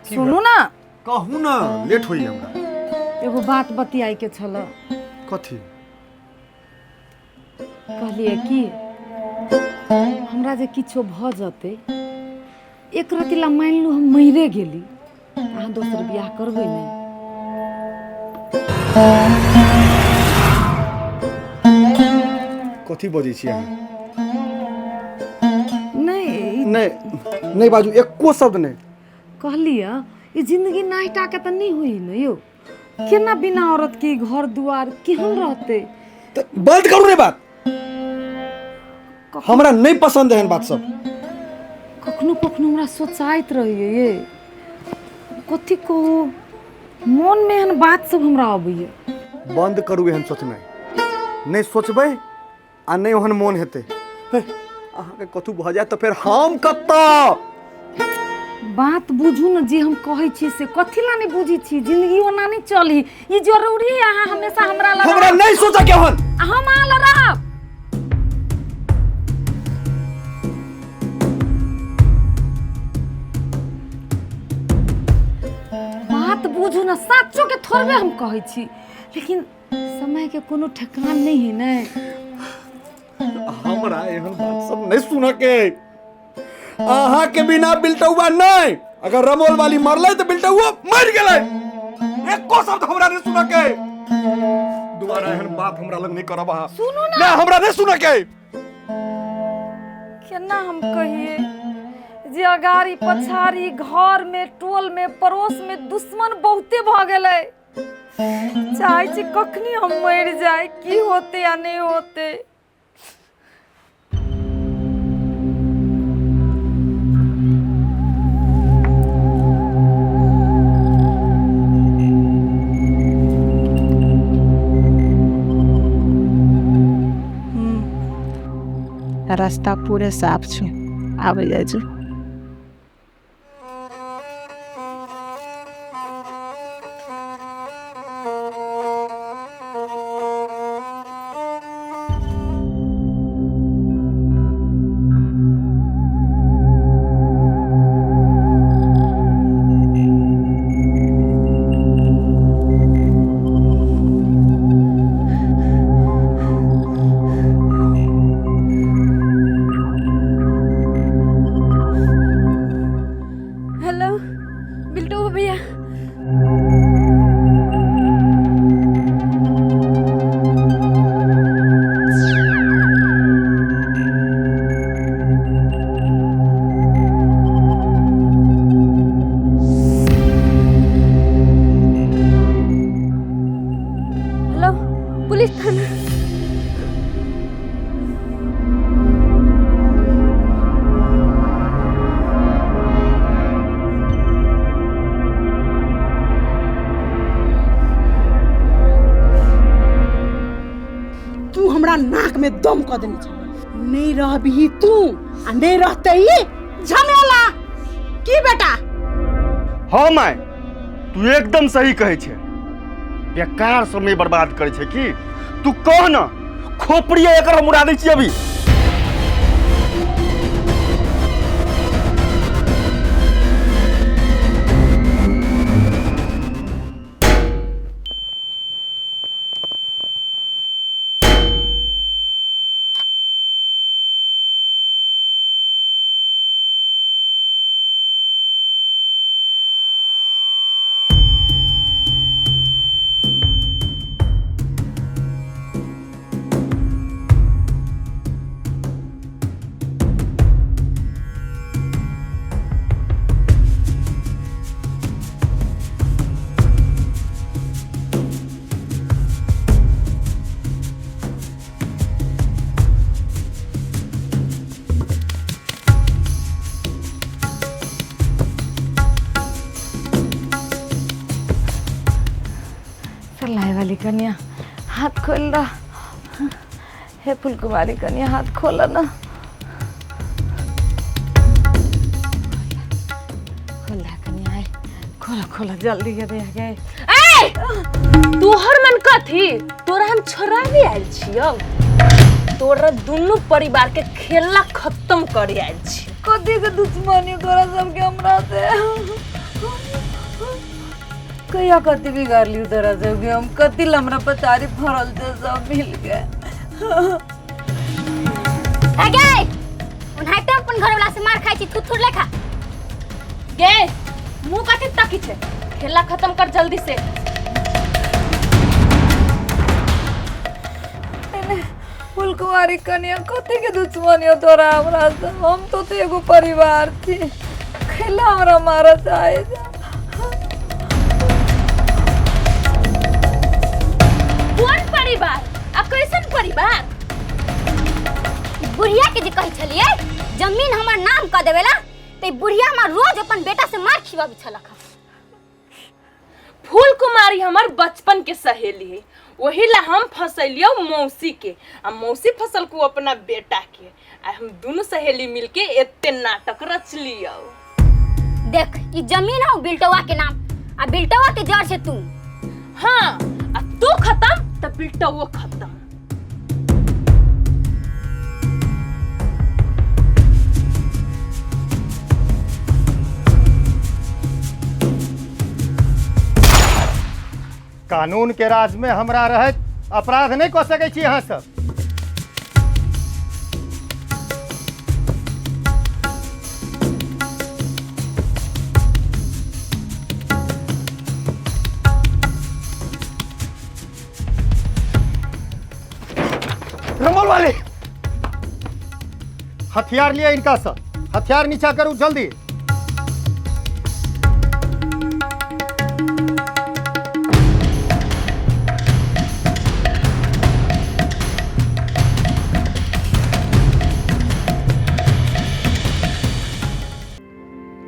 सुनू ना कहू ना लेट होई हमरा एगो बात बतियाई के छल कथी कहलिए कि हमरा जे किछो भ जते एक रति ला मान लू हम मरे गेली अहाँ दोसर बियाह करबै नहीं कथी बजै छी अहाँ नहीं नहीं बाजू एको शब्द नहीं कहलिए ये जिंदगी नाहिटा के त नहीं हुई न यो केना बिना औरत की घर दुआर केहन रहते तो बंद करू रे बात हमरा नहीं पसंद है बात सब कखनो कखनो हमरा सोचाइत रहिए ये कथी कहू मन में एहन बात सब हमरा आबैए बंद करू एहन सोचनाइ नहीं सोचबै आ नहीं ओहन मोन हेतै अहाँके कथू भ जाए तो फिर हम कत्ता बात बुझू न जे हम कहै छी से कथी ला नहीं बुझी छी जिंदगी ओना नहीं चली ई जरूरी है अहाँ हमेशा हमरा नहीं सोचा के हन हम आ लड़ब बात बुझू न साचो के थोड़बे हम कहै छी लेकिन समय के कोनो ठेकान नहीं है ने हमरा एहन बात सब नहीं सुना के अहाँ के बिना बिल्टौआ नहीं अगर रमोल वाली मरले तो बिल्टौआ मर गेलै एको शब्द हमरा नहीं सुना के दोबारा एहन बात हमरा लग नहीं करब अहाँ सुनू ना हमरा नहीं सुना के केना हम कहिए जे अगारी पछारी घर में टोल में पड़ोस में दुश्मन बहुते भ गेलै चाहे छी कखनी हम मर जाए की होते या नहीं होते रास्ता पूरे साफ छै आबि जाइ छै नाक में दम क देने छ नहीं रहबी तू आ नहीं रहते ही झमेला की बेटा हाँ माय तू एकदम सही कहे छे बेकार समय बर्बाद करे छे की तू कह ना खोपड़ी एकर हम उड़ा दै छी अभी वाली कन्या हाथ खोल रहा हे फुलकुमारी कन्या हाथ खोला ना खोला कन्या खोला खोला जल्दी करे आगे ए तोहर मन कथी तोरा हम छोड़ा भी आइल छियो तोरा दोनों परिवार के खेला खत्म करे आइल छी कथी के दुश्मनी तोरा सबके हमरा से कहिया कति बिगाड़ ली तोरा जोगे हम कति लमरा पचारी फरल से सब मिल गए आगे उन्हाटे अपन घर वाला से मार खाई छी थुथुर लेखा गे मुंह काटी ताकी छे खेला खत्म कर जल्दी से फुलकुमारी कन्या कति के दुश्मनी हो तोरा हमरा से हम तो एगो परिवार थी खेला हमरा मारा चाहे कौन परिवार आ कैसन परिवार बुढ़िया के जे कहि छलिए जमीन हमर नाम क देवेला ते बुढ़िया हमर रोज अपन बेटा से मार खिवाबी छलक फूल कुमारी हमार बचपन के सहेली है वही ला हम फसलियो मौसी के आ मौसी फसल को अपना बेटा के आ हम दोनों सहेली मिलके एते नाटक रच लियो देख ई जमीन है बिल्टवा के नाम आ बिल्टवा के जड़ से तू हाँ आ तू खत्म त बिल्टा वो खत्म कानून के राज में हमरा रहत अपराध नहीं कऽ सकै छी अहाँ सब रमोल वाले हथियार लिए इनका सब हथियार नीचा करू जल्दी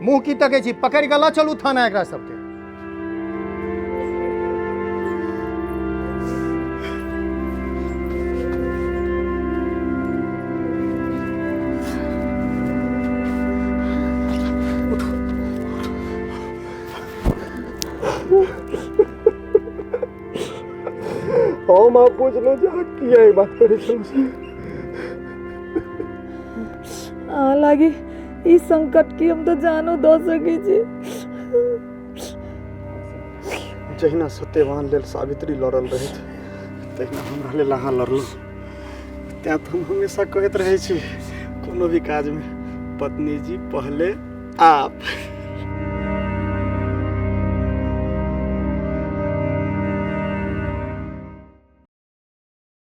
मुंह की तके छी पकड़ गला चलू थाना एकरा सबके हम आप बुझलो जा किया ये बात करे छलू से लागी इस संकट की हम तो जानो दो सके छी जहिना सत्यवान लेल सावित्री लड़ल रहे तहिना हमरा लेल अहाँ लड़लू त्या तो हम हमेशा कहते रहे छी कोनो भी काज में पत्नी जी पहले आप